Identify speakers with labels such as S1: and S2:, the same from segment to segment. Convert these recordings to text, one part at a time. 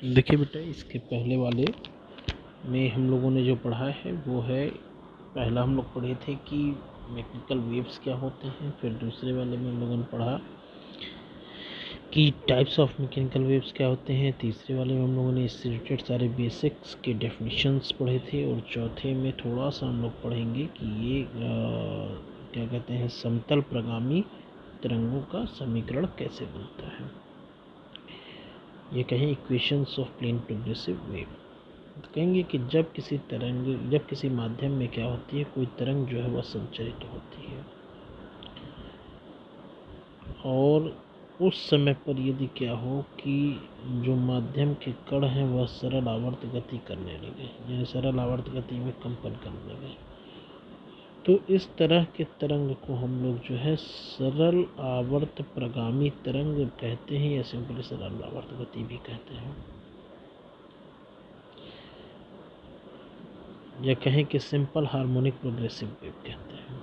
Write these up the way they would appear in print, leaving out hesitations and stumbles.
S1: देखिए बेटा, इसके पहले वाले में हम लोगों ने जो पढ़ा है वो है, पहला हम लोग पढ़े थे कि मैकेनिकल वेव्स क्या होते हैं। फिर दूसरे वाले में हम लोगों ने पढ़ा कि टाइप्स ऑफ मैकेनिकल वेव्स क्या होते हैं। तीसरे वाले में हम लोगों ने इससे रिलेटेड सारे बेसिक्स के डेफिनेशंस पढ़े थे। और चौथे में थोड़ा सा हम लोग पढ़ेंगे कि ये क्या कहते हैं, समतल प्रगामी तरंगों का समीकरण कैसे बनता है। ये कहें equations of plane progressive wave. तो कहेंगे कि जब किसी माध्यम में क्या होती है, कोई तरंग जो है वह संचरित होती है और उस समय पर यदि क्या हो कि जो माध्यम के कण हैं वह सरल आवर्त गति करने लगे, यानी सरल आवर्त गति में कंपन करने लगे, तो इस तरह के तरंग को हम लोग जो है सरल आवर्त प्रगामी तरंग कहते हैं, या सिंपली सरल आवर्त गति भी कहते हैं, या कहें कि सिंपल हार्मोनिक प्रोग्रेसिव वेव कहते हैं।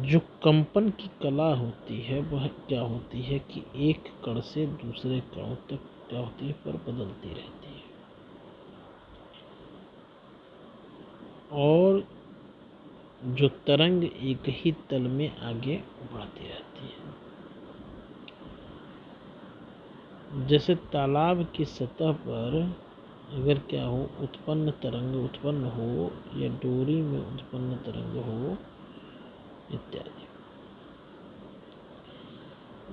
S1: जो कंपन की कला होती है वह क्या होती है कि एक कण से दूसरे कणों तक क्या होती है, पर बदलती रहती है और जो तरंग एक ही तल में आगे बढ़ती रहती है। जैसे तालाब की सतह पर अगर क्या हो, उत्पन्न तरंग उत्पन्न हो, या डोरी में उत्पन्न तरंग हो इत्यादि,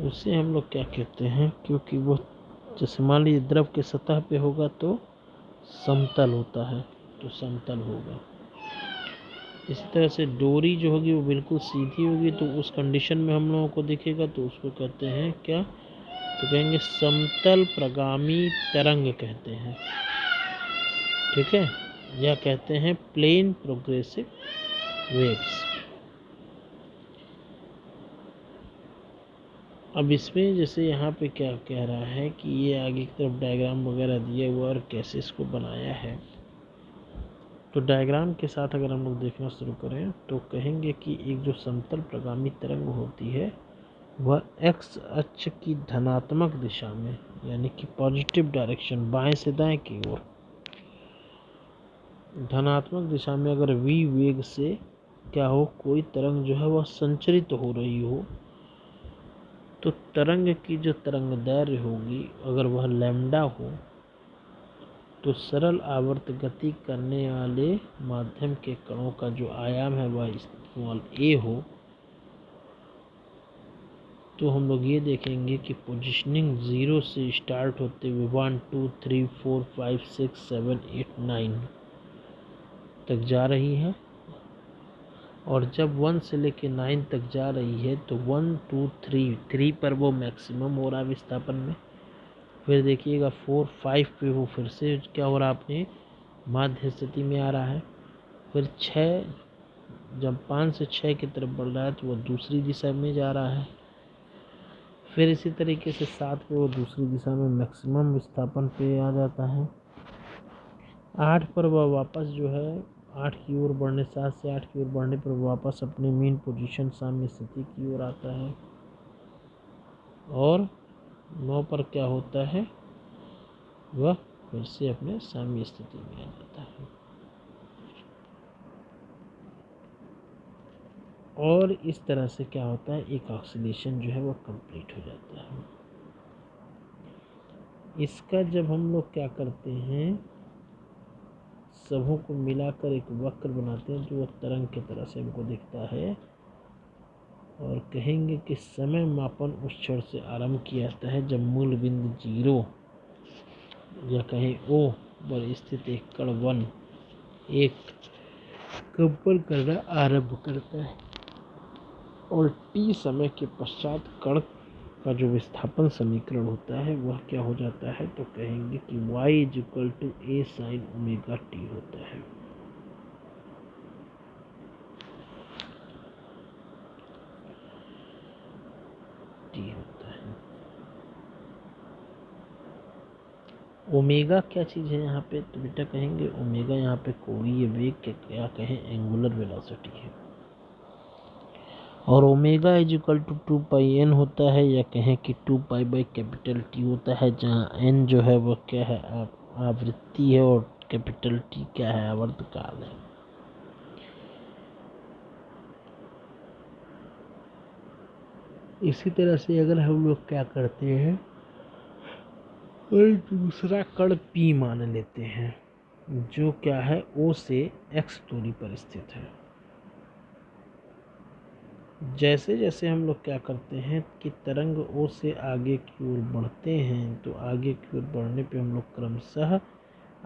S1: उसे हम लोग क्या कहते हैं, क्योंकि वो जैसे मान लीजिए द्रव के सतह पे होगा तो समतल होता है, तो समतल होगा। इसी तरह से डोरी जो होगी वो बिल्कुल सीधी होगी, तो उस कंडीशन में हम लोगों को दिखेगा तो उसको कहते हैं क्या, तो कहेंगे समतल प्रगामी तरंग कहते हैं, ठीक है, या कहते हैं प्लेन प्रोग्रेसिव वेव्स। अब इसमें जैसे यहाँ पे क्या कह रहा है कि ये आगे की तरफ डायग्राम वगैरह दिया हुआ और कैसे इसको बनाया है, तो डायग्राम के साथ अगर हम लोग देखना शुरू करें तो कहेंगे कि एक जो समतल प्रगामी तरंग होती है वह एक्स अक्ष की धनात्मक दिशा में, यानी कि पॉजिटिव डायरेक्शन, बाएं से दाएं की ओर धनात्मक दिशा में अगर v वेग से क्या हो, कोई तरंग जो है वह संचरित हो रही हो, तो तरंग की जो तरंग दैर्घ्य होगी अगर वह लैम्डा हो, तो सरल आवर्त गति करने वाले माध्यम के कणों का जो आयाम है वह स्मॉल a हो, तो हम लोग ये देखेंगे कि पोजीशनिंग 0 से स्टार्ट होते हुए 1 2 3 4 5 6 7 8 9 तक जा रही है, और जब 1 से लेके 9 तक जा रही है तो 1 2 3 पर वो मैक्सिमम हो रहा है विस्थापन में। फिर देखिएगा 4 5 पे वो फिर से क्या हो रहा है, अपने माध्य स्थिति में आ रहा है। फिर 6, जब 5 से 6 की तरफ बढ़ रहा है तो वो दूसरी दिशा में जा रहा है। फिर इसी तरीके से 7 पे वो दूसरी दिशा में मैक्सिमम विस्थापन पे आ जाता है। 8 पर वह वापस जो है 8 की ओर बढ़ने 7 से 8 की ओर बढ़ने पर वापस अपने मेन पोजीशन साम्य स्थिति की ओर आता है, और 9 पर क्या होता है, वह फिर से अपने साम्य स्थिति में आ जाता है। और इस तरह से क्या होता है, एक ऑक्सीडेशन जो है वो कंप्लीट हो जाता है। इसका जब हम लोग क्या करते हैं, सबों को मिलाकर एक वक्र बनाते हैं जो तरंग की तरह से हमको दिखता है, और कहेंगे कि समय मापन उस क्षण से आरंभ किया जाता है जब मूल बिंदु 0 या कहें O पर स्थित एक कण 1 एक कंपन करना आरंभ करता है, और t समय के पश्चात कण का जो विस्थापन समीकरण होता है वह क्या हो जाता है, तो कहेंगे कि y = a sin omega t होता है। t होता है। ओमेगा क्या चीज़ है यहाँ पे, तो बेटा कहेंगे ओमेगा यहाँ पे कोणीय वेग के क्या कहें, एंगुलर वेलोसिटी है। और omega is equal to 2πn होता है, या कहें कि 2π/T होता है, जहाँ n जो है वो क्या है, आवृत्ति है, और T क्या है, आवर्तकाल है। इसी तरह से अगर हम लोग क्या करते हैं, और दूसरा कण P मान लेते हैं, जो क्या है O से x दूरी पर स्थित है। जैसे जैसे हम लोग क्या करते हैं कि तरंग O से आगे की ओर बढ़ते हैं, तो आगे की ओर बढ़ने पे हम लोग क्रमशः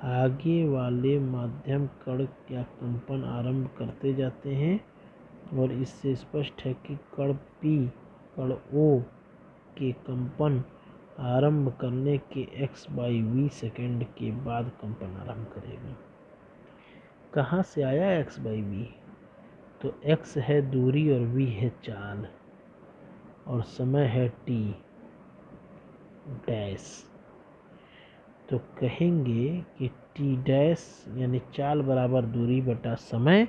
S1: आगे वाले माध्यम कण या कंपन आरंभ करते जाते हैं, और इससे स्पष्ट है कि कण P कण O के कंपन आरंभ करने के x/v सेकंड के बाद कंपन आरंभ करेगा। कहाँ से आया x/v? तो x है दूरी और v है चाल, और समय है t डैश। तो कहेंगे कि t डैश यानी चाल बराबर दूरी बटा समय,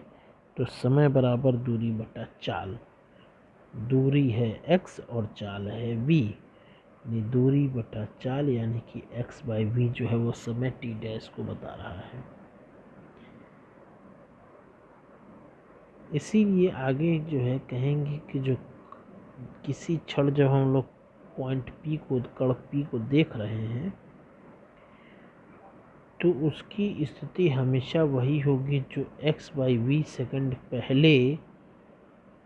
S1: तो समय बराबर दूरी बटा चाल। दूरी है x और चाल है v, यानी दूरी बटा चाल, यानी कि x/v जो है वो समय t डैश को बता रहा है। इसीलिए आगे जो है कहेंगे कि जो किसी क्षण जब हम लोग पॉइंट P को, कण P को देख रहे हैं, तो उसकी स्थिति हमेशा वही होगी जो x/v सेकंड पहले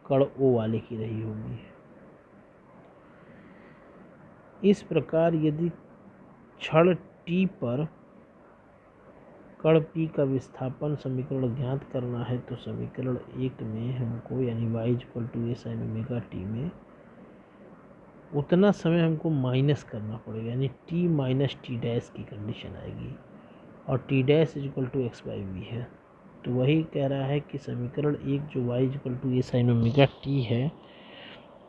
S1: कण O वाले की रही होगी। इस प्रकार यदि क्षण t पर कण P का विस्थापन समीकरण ज्ञात करना है, तो समीकरण 1 में हमको यानी y = a sin omega t में उतना समय हमको माइनस करना पड़ेगा, यानी t माइनस टी डैश की कंडीशन आएगी, और t डैश = x/v है। तो वही कह रहा है कि समीकरण 1 जो y = a sin omega t है,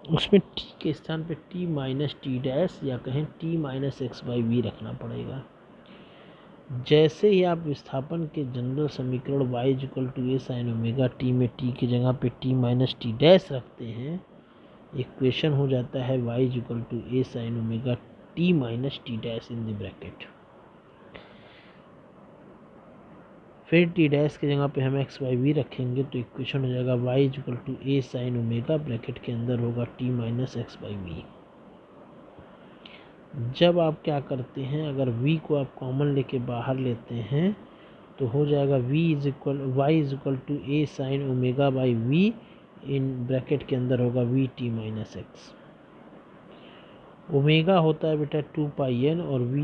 S1: उसमें t के स्थान पे t माइनस टी डैश या कहें t माइनस x/v रखना पड़ेगा। जैसे ही आप विस्थापन के जनरल समीकरण y = a sin omega t में t की जगह पे t माइनस टी डैश रखते हैं, इक्वेशन हो जाता है y = a sin omega t minus T dash in the bracket. फिर टी डैश की जगह पे हम x/v रखेंगे, तो इक्वेशन हो जाएगा y = a sin omega, bracket के अंदर होगा t माइनस x/v। जब आप क्या करते हैं, अगर v को आप कॉमन लेके बाहर लेते हैं, तो हो जाएगा y = a sin omega by v, in bracket के अंदर होगा vt माइनस x। ओमेगा होता है बेटा 2πn और v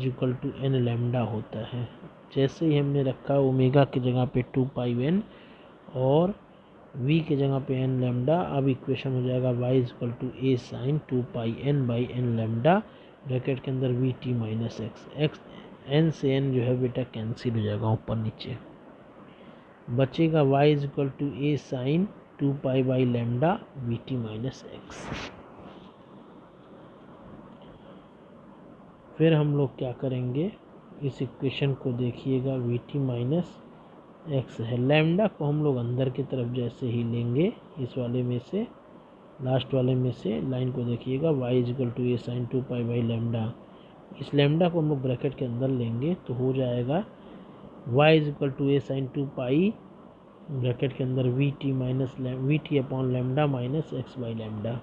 S1: = n लैम्डा होता है। जैसे ही हमने रखा ओमेगा की जगह पे 2πn और v की जगह पे n लैम्डा, अब इक्वेशन हो जाएगा y = a sin 2πn by n lambda, bracket के अंदर vt माइनस x। n से n जो है बेटा कैंसिल हो जाएगा ऊपर नीचे, बचेगा y = a sin 2π by lambda vt minus x। फिर हम लोग क्या करेंगे, इस इक्वेशन को देखिएगा, vt माइनस x है। लैम्डा को हम लोग अंदर की तरफ जैसे ही लेंगे, इस वाले में से, लास्ट वाले में से लाइन को देखिएगा, y = a sin 2π by lambda, इस लैम्डा को हम लोग ब्रैकेट के अंदर लेंगे, तो हो जाएगा y = a sin 2π, ब्रैकेट के अंदर vt upon lambda minus x by lambda.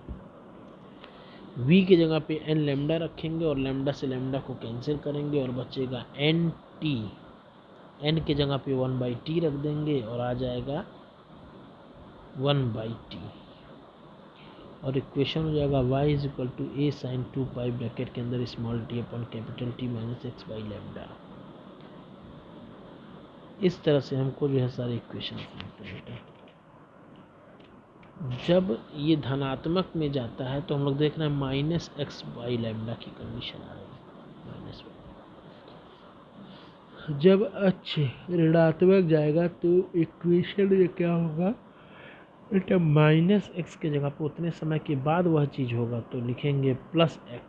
S1: v की जगह पे n लैम्डा रखेंगे और लैम्डा से लैम्डा को कैंसिल करेंगे, और बचेगा nt, n की जगह पे 1/t रख देंगे, और आ जाएगा 1/t, और इक्वेशन हो जाएगा y = a sin 2π, ब्रैकेट के अंदर small t upon capital T minus x by lambda. इस तरह से हमको जो है सारे इक्वेशन मिलते हैं। जब ये धनात्मक में जाता है, तो हम लोग देख रहे हैं माइनस x बाई लैम्डा की कंडीशन आ रही है, माइनस। जब अक्ष ऋणात्मक जाएगा, तो इक्वेशन में क्या होगा, बेटा माइनस x के जगह पर उतने समय के बाद वह चीज़ होगा, तो लिखेंगे प्लस x,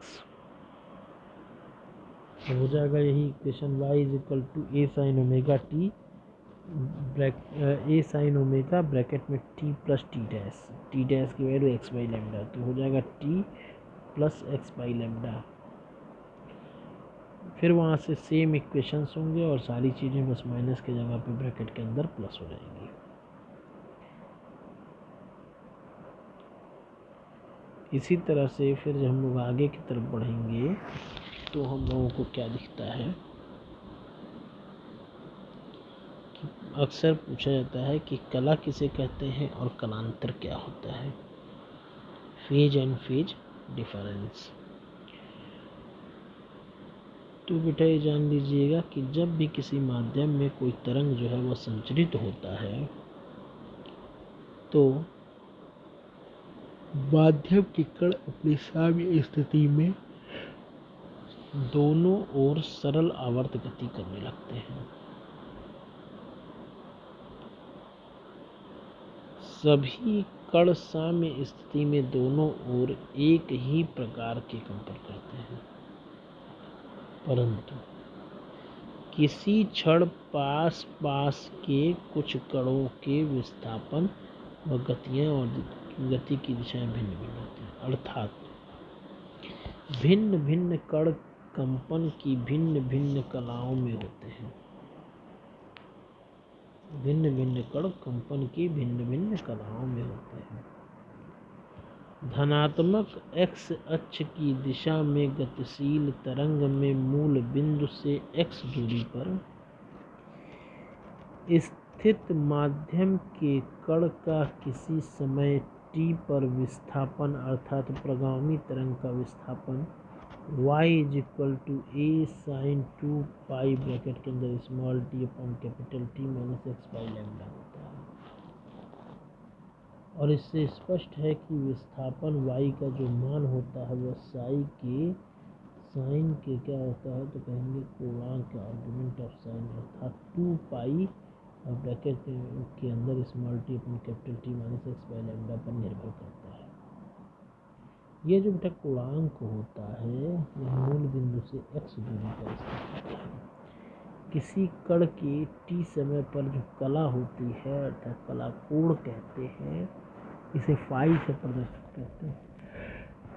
S1: तो हो जाएगा यही equation y = a sin omega t A sine omega bracket में टी प्लस टी डैश की वैल्यू एक्स बाई लेमडा, तो हो जाएगा T plus x by lambda. फिर वहाँ से सेम इक्वेशंस होंगे और सारी चीज़ें बस माइनस के जगह पे ब्रैकेट के अंदर प्लस हो जाएंगी। इसी तरह से फिर जब हम लोग आगे की तरफ बढ़ेंगे तो हम लोगों को क्या दिखता है कि अक्सर पूछा जाता है कि कला किसे कहते हैं और कलांतर क्या होता है, फेज एंड फेज डिफरेंस। तो बेटा ये जान लीजिएगा कि जब भी किसी माध्यम में कोई तरंग जो है वह संचरित होता है तो माध्यम के कण अपनी साम्य स्थिति में दोनों ओर सरल आवर्त गति करने लगते हैं। सभी कण साम्य स्थिति में दोनों ओर एक ही प्रकार के कंपन करते हैं, परंतु किसी क्षण पास पास के कुछ कणों के विस्थापन व गतियां और गति की दिशाएं भिन्न भिन्न होती हैं। अर्थात भिन्न भिन्न कण कंपन की भिन्न भिन्न कलाओं में होते हैं। भिन्न भिन्न कण कंपन की भिन्न भिन्न कलाओं में होते हैं। धनात्मक x अक्ष की दिशा में गतिशील तरंग में मूल बिंदु से x दूरी पर स्थित माध्यम के कण का किसी समय t पर विस्थापन अर्थात प्रगामी तरंग का विस्थापन y = a sin 2 pi bracket के अंदर small t upon capital T minus x by lambda होता है। और इससे स्पष्ट है कि विस्थापन y का जो मान होता है वह साई के साइन के क्या होता है, तो कहेंगे कोणांक का आर्गुमेंट ऑफ साइन अर्थात 2 पाई और ब्रैकेट के अंदर small t upon capital T minus x by lambda पर निर्भर करता है। ये जो बेटा कोणांक होता है यह मूल बिंदु से x दूरी पर स्थित होता है। किसी कण के t समय पर जो कला होती है अर्थात कला कोण कहते हैं, इसे फाई से प्रदर्शित करते हैं।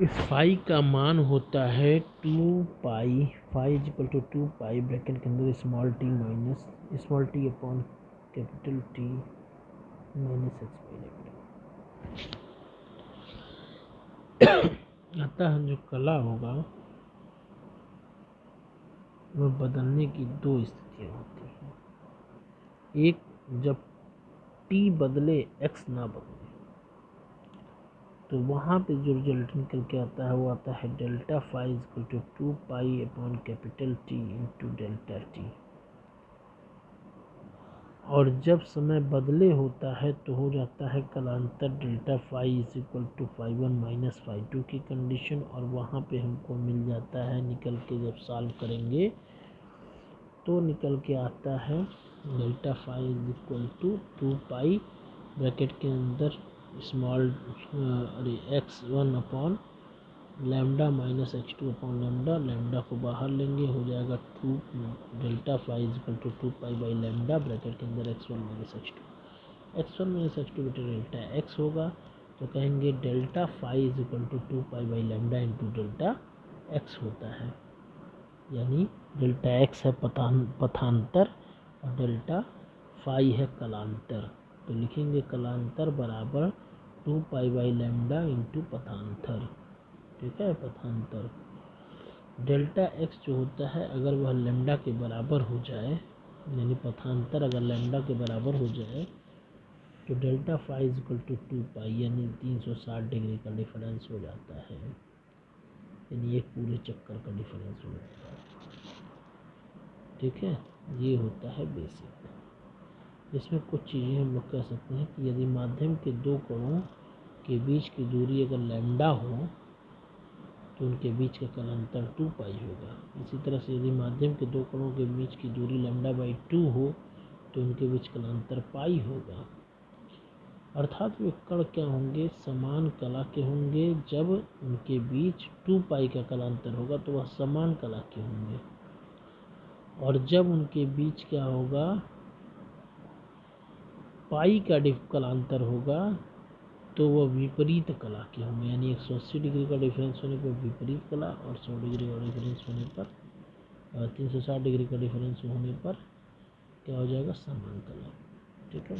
S1: इस फाई का मान होता है 2 पाई, फाई = 2 पाई ब्रैकेट के अंदर small t minus small t upon capital T minus x by lambda. अतः जो कला होगा वह बदलने की दो स्थितियाँ होती हैं। एक, जब t बदले x ना बदले तो वहाँ पे जो रिजल्ट निकल के आता है वो आता है delta phi = 2 pi upon capital T into delta T। और जब समय बदले होता है तो हो जाता है कलांतर डेल्टा फाई = φ1 माइनस φ2 की कंडीशन, और वहाँ पे हमको मिल जाता है निकल के जब सॉल्व करेंगे तो निकल के आता है डेल्टा फाई = 2 पाई ब्रैकेट के अंदर small x1 upon lambda minus x2 upon lambda, lambda को बाहर लेंगे हो जाएगा 2 delta phi = 2 pi by lambda bracket के अंदर x1 माइनस x2 बेटा डेल्टा x होगा, तो कहेंगे delta phi = 2 pi by lambda into delta x होता है। यानी डेल्टा x है पथांतर और डेल्टा फाई है कलांतर, तो लिखेंगे कलांतर बराबर 2 पाई बाई लैम्डा इंटू पथांतर। ठीक है, पथांतर। डेल्टा x जो होता है अगर वह लैम्डा के बराबर हो जाए, यानी पथांतर अगर लैम्डा के बराबर हो जाए तो डेल्टा फाई = 2 पाई यानी 360 डिग्री का डिफरेंस हो जाता है, यानी एक पूरे चक्कर का डिफरेंस हो जाता है। ठीक है, ये होता है बेसिक। इसमें कुछ चीज़ें हम लोग कह सकते हैं कि यदि माध्यम के दो कणों के बीच की दूरी अगर लैम्डा हो तो उनके बीच का कलांतर 2 पाई होगा। इसी तरह से यदि माध्यम के दो कणों के बीच की दूरी λ/2 हो तो उनके बीच कलांतर पाई होगा। अर्थात वे कण क्या होंगे, समान कला के होंगे। जब उनके बीच 2 पाई का कलांतर होगा तो वह समान कला के होंगे, और जब उनके बीच क्या होगा पाई का कलांतर होगा तो वह विपरीत कला के होंगे, यानी 180 डिग्री का डिफरेंस होने पर विपरीत कला और 100 डिग्री का डिफरेंस होने पर 360 डिग्री का डिफरेंस होने पर क्या हो जाएगा, समान कला। ठीक है।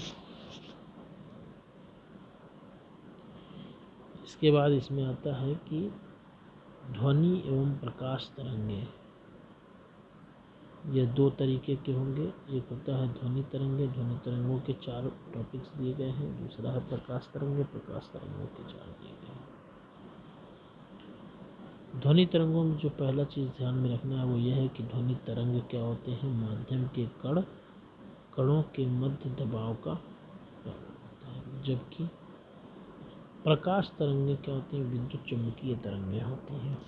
S1: इसके बाद इसमें आता है कि ध्वनि एवं प्रकाश तरंगे, ये दो तरीके के होंगे। एक होता है ध्वनि तरंगे, ध्वनि तरंगों के 4 टॉपिक्स दिए गए हैं। दूसरा है प्रकाश तरंगे, प्रकाश तरंगों के 4 दिए गए हैं। ध्वनि तरंगों में जो पहला चीज़ ध्यान में रखना है वो यह है कि ध्वनि तरंग क्या होते हैं, माध्यम के कणों के मध्य दबाव का होता है, जबकि प्रकाश तरंगें क्या होती हैं, विद्युत चुम्बकीय तरंगें होती हैं।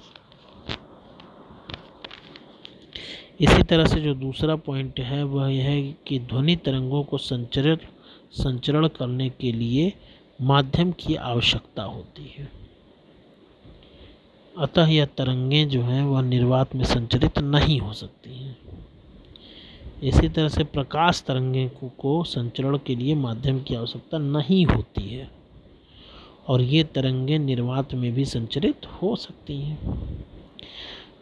S1: इसी तरह से जो दूसरा पॉइंट है वह यह है कि ध्वनि तरंगों को संचरण करने के लिए माध्यम की आवश्यकता होती है, अतः यह तरंगें जो हैं वह निर्वात में संचरित नहीं हो सकती हैं। इसी तरह से प्रकाश तरंगें को संचरण के लिए माध्यम की आवश्यकता नहीं होती है और ये तरंगें निर्वात में भी संचरित हो सकती हैं।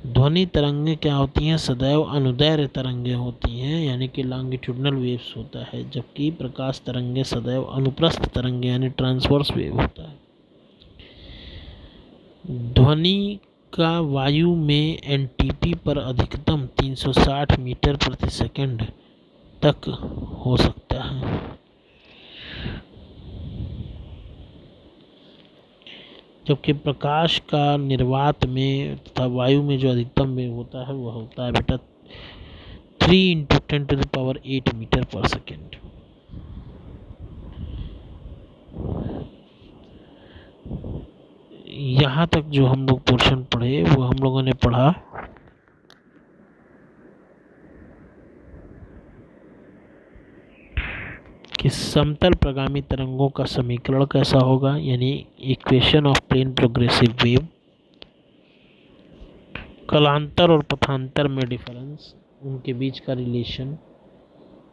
S1: ध्वनि तरंगें क्या होती हैं, सदैव अनुदैर्घ्य तरंगें होती हैं, यानी कि लॉन्गिट्यूडनल वेव्स होता है, जबकि प्रकाश तरंगें सदैव अनुप्रस्थ तरंगें यानी ट्रांसवर्स वेव होता है। ध्वनि का वायु में एनटीपी पर अधिकतम 360 मीटर प्रति सेकंड तक हो सकता है, जबकि प्रकाश का निर्वात में तथा वायु में जो अधिकतम वेग होता है वह होता है बेटा 3 × 10⁸ मीटर पर सेकेंड। यहाँ तक जो हम लोग पोर्शन पढ़े वो हम लोगों ने पढ़ा कि समतल प्रगामी तरंगों का समीकरण कैसा होगा, यानी equation of plane progressive wave, कलांतर और पथांतर में डिफरेंस, उनके बीच का रिलेशन,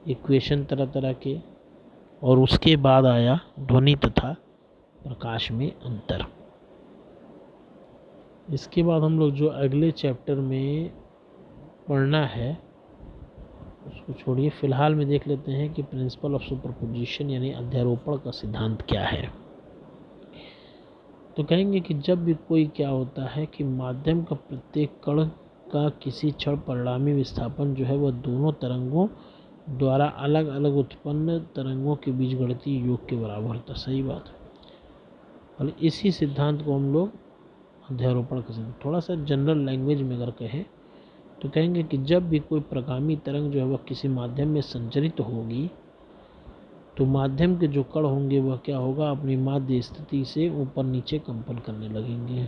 S1: इक्वेशन तरह तरह के, और उसके बाद आया ध्वनि तथा प्रकाश में अंतर। इसके बाद हम लोग जो अगले चैप्टर में पढ़ना है उसको छोड़िए, फिलहाल में देख लेते हैं कि प्रिंसिपल ऑफ सुपरपोजिशन यानी अध्यारोपण का सिद्धांत क्या है। तो कहेंगे कि जब भी कोई क्या होता है कि माध्यम का प्रत्येक कण का किसी क्षण परिणामी विस्थापन जो है वह दोनों तरंगों द्वारा अलग अलग उत्पन्न तरंगों के बीच गणितीय योग के बराबर होता है। सही बात है। और इसी सिद्धांत को हम लोग अध्यारोपण का सिद्धांत, थोड़ा सा जनरल लैंग्वेज में अगर कहें तो कहेंगे कि जब भी कोई प्रगामी तरंग जो है वह किसी माध्यम में संचरित होगी तो माध्यम के जो कण होंगे वह क्या होगा, अपनी माध्य स्थिति से ऊपर नीचे कंपन करने लगेंगे।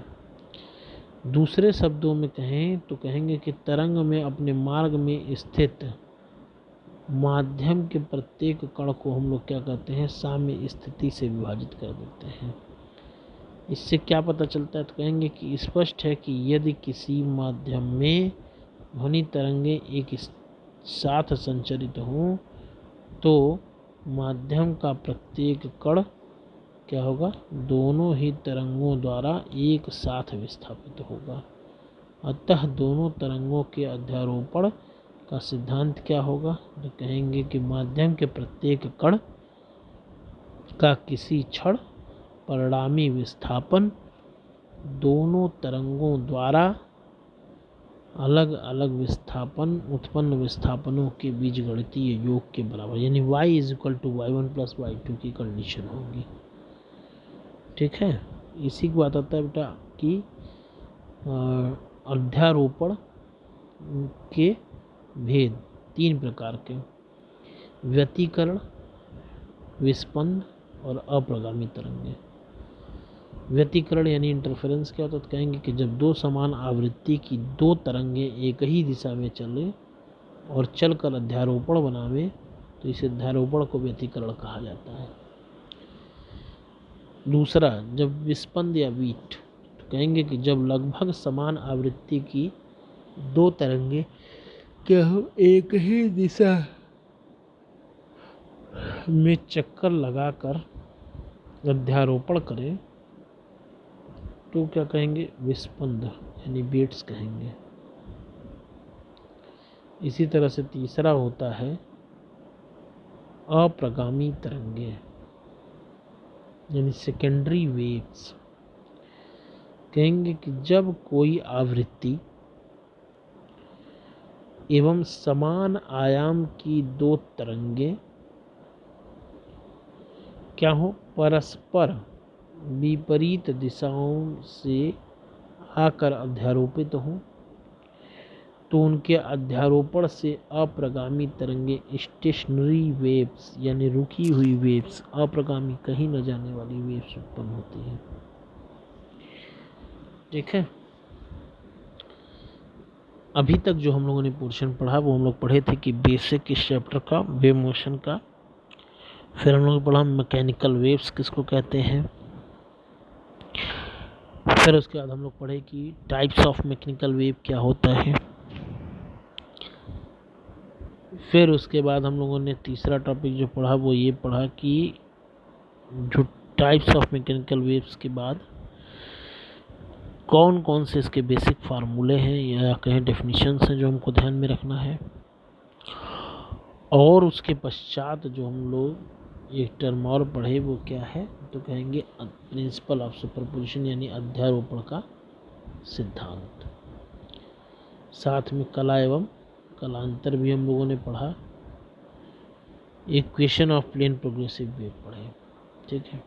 S1: दूसरे शब्दों में कहें तो कहेंगे कि तरंग में अपने मार्ग में स्थित माध्यम के प्रत्येक कण को हम लोग क्या कहते हैं, साम्य स्थिति से विभाजित कर देते हैं। इससे क्या पता चलता है, तो कहेंगे कि स्पष्ट है कि यदि किसी माध्यम में ध्वनि तरंगें एक साथ संचरित हों तो माध्यम का प्रत्येक कण क्या होगा, दोनों ही तरंगों द्वारा एक साथ विस्थापित होगा। अतः दोनों तरंगों के अध्यारोपण का सिद्धांत क्या होगा, तो कहेंगे कि माध्यम के प्रत्येक कण का किसी क्षण परिणामी विस्थापन दोनों तरंगों द्वारा अलग अलग विस्थापन उत्पन्न विस्थापनों के बीच गणितीय योग के बराबर, यानी y = y1 + y2 की कंडीशन होगी। ठीक है। इसी की बात आता है बेटा कि अध्यारोपण के भेद 3 प्रकार के, व्यतिकरण, विस्पंद और अप्रगामी तरंगें। व्यतिकरण यानी इंटरफेरेंस क्या होता है, तो कहेंगे कि जब दो समान आवृत्ति की दो तरंगें एक ही दिशा में चले और चलकर अध्यारोपण बनावे तो इस अध्यारोपण को व्यतिकरण कहा जाता है। दूसरा, जब विस्पंद या बीट, तो कहेंगे कि जब लगभग समान आवृत्ति की दो तरंगें क्या एक ही दिशा में चक्कर लगाकर अध्यारोपण करें तो क्या कहेंगे, विस्पंद यानी बीट्स कहेंगे। इसी तरह से तीसरा होता है अप्रगामी तरंगे यानी सेकेंडरी वेव्स। कहेंगे कि जब कोई आवृत्ति एवं समान आयाम की दो तरंगे क्या हो, परस्पर विपरीत दिशाओं से आकर अध्यारोपित हों तो उनके अध्यारोपण से अप्रगामी तरंगे स्टेशनरी वेव्स यानी रुकी हुई वेव्स, अप्रगामी कहीं न जाने वाली वेव्स उत्पन्न होती हैं। ठीक है, अभी तक जो हम लोगों ने पोर्शन पढ़ा वो हम लोग पढ़े थे कि बेसिक इस चैप्टर का वेव मोशन का। फिर हम लोग पढ़ा मैकेनिकल वेव्स किसको कहते हैं। फिर उसके बाद हम लोग पढ़े कि टाइप्स ऑफ मैकेनिकल वेव क्या होता है। फिर उसके बाद हम लोगों ने तीसरा टॉपिक जो पढ़ा वो ये पढ़ा कि जो टाइप्स ऑफ मैकेनिकल वेव्स के बाद कौन कौन से इसके बेसिक फार्मूले हैं या कहें डेफिनेशंस हैं जो हमको ध्यान में रखना है। और उसके पश्चात जो हम लोग एक टर्म और पढ़े वो क्या है, तो कहेंगे प्रिंसिपल ऑफ सुपरपोजिशन यानी अध्यारोपण का सिद्धांत। साथ में कला एवं कलांतर भी हम लोगों ने पढ़ा। Equation of plane progressive wave पढ़े। ठीक है,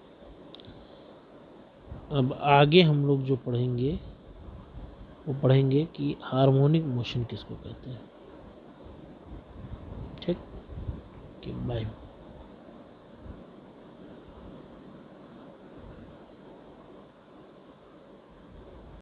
S1: अब आगे हम लोग जो पढ़ेंगे वो पढ़ेंगे कि हार्मोनिक मोशन किसको कहते हैं। ठीक, बाय।